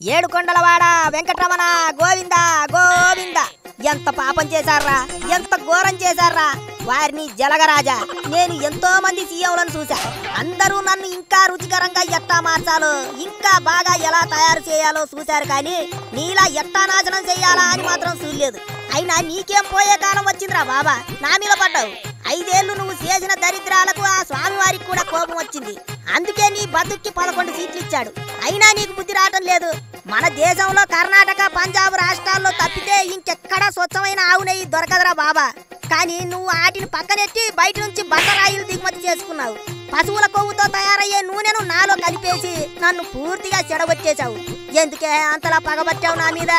ఏడుకొండలవాడ వెంకటరమణ గోవింద గోవింద. ఎంత పాపం చేశారా, ఎంత ఘోరం చేశారా వారిని జలగరాజా. నేను ఎంతో మంది సీఎంలను చూసా. అందరూ నన్ను ఇంకా రుచికరంగా ఎట్టా మార్చాలో, ఇంకా బాగా ఎలా తయారు చేయాలో చూశారు, కానీ నీలా ఎట్టా నాశనం చేయాలా అని మాత్రం చూడలేదు. అయినా నీకేం పోయే కాలం వచ్చిందిరా బాబా, నా మీద పడ్డావు. 5 ఏళ్లు నువ్వు చేసిన దరిద్రాలకు ఆ స్వామివారికి కూడా కోపం వచ్చింది. అందుకే నీ బతుక్కి 11 సీట్లు ఇచ్చాడు. అయినా నీకు బుద్ధి రావటం లేదు. మన దేశంలో కర్ణాటక, పంజాబ్ రాష్ట్రాల్లో తప్పితే ఇంకెక్కడా స్వచ్ఛమైన ఆవు నెయ్యి దొరకదురా బాబా. కానీ నువ్వు వాటిని పక్కనెట్టి బయట నుంచి బట్టరాయిలు దిగుమతి చేసుకున్నావు. పశువుల కొవ్వుతో తయారయ్యే నూనెను నాలో కలిపేసి నన్ను పూర్తిగా చెడగొట్టేశావు. ఎందుకే అంతలా పగబట్టావు నా మీద?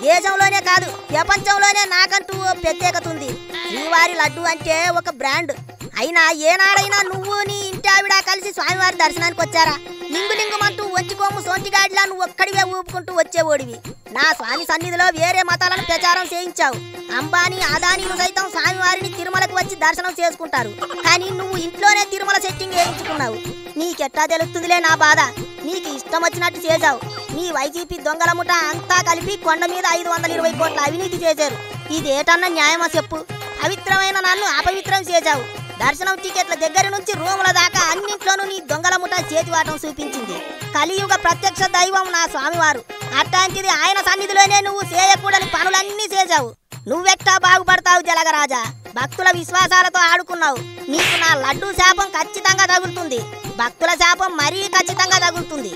దేశంలోనే కాదు, ప్రపంచంలోనే నాకంటూ ఓ ప్రత్యేకత ఉంది. శ్రీవారి లడ్డు అంటే ఒక బ్రాండ్. అయినా ఏనాడైనా నువ్వు నీ ఇంటి ఆవిడ కలిసి స్వామివారి దర్శనానికి వచ్చారా? లింగు లింగుమంటూ వంచుకోము సొంటిగాడిలా నువ్వు ఒక్కడివే ఊపుకుంటూ వచ్చేవాడివి. నా స్వామి సన్నిధిలో వేరే మతాలను ప్రచారం చేయించావు. అంబానీ, అదానీలు సైతం స్వామివారిని తిరుమలకు వచ్చి దర్శనం చేసుకుంటారు. కానీ నువ్వు ఇంట్లోనే తిరుమల సెట్టింగ్ వేయించుకున్నావు. నీకెట్టా తెలుస్తుందిలే నా బాధ. నీకు ఇష్టం వచ్చినట్టు చేశావు. నీ వైసీపీ దొంగల ముఠ అంతా కలిపి కొండ మీద 520 కోట్ల అవినీతి చేశారు. ఇదేటన్నా న్యాయమా చెప్పు? పవిత్రమైన నన్ను అపవిత్రం చేశావు. దర్శనం టికెట్ల దగ్గర నుంచి రూముల దాకా అన్నింట్లోనూ నీ దొంగల ముఠ చేతివాటం చూపించింది. కలియుగ ప్రత్యక్ష దైవం నా స్వామివారు. అట్లాంటిది ఆయన సన్నిధిలోనే నువ్వు చేయకూడని పనులన్నీ చేశావు. నువ్వెట్టా బాగుపడతావు జలగరాజా? భక్తుల విశ్వాసాలతో ఆడుకున్నావు. నీకు నా లడ్డూ శాపం ఖచ్చితంగా తగులుతుంది. భక్తుల శాపం మరీ ఖచ్చితంగా తగులుతుంది.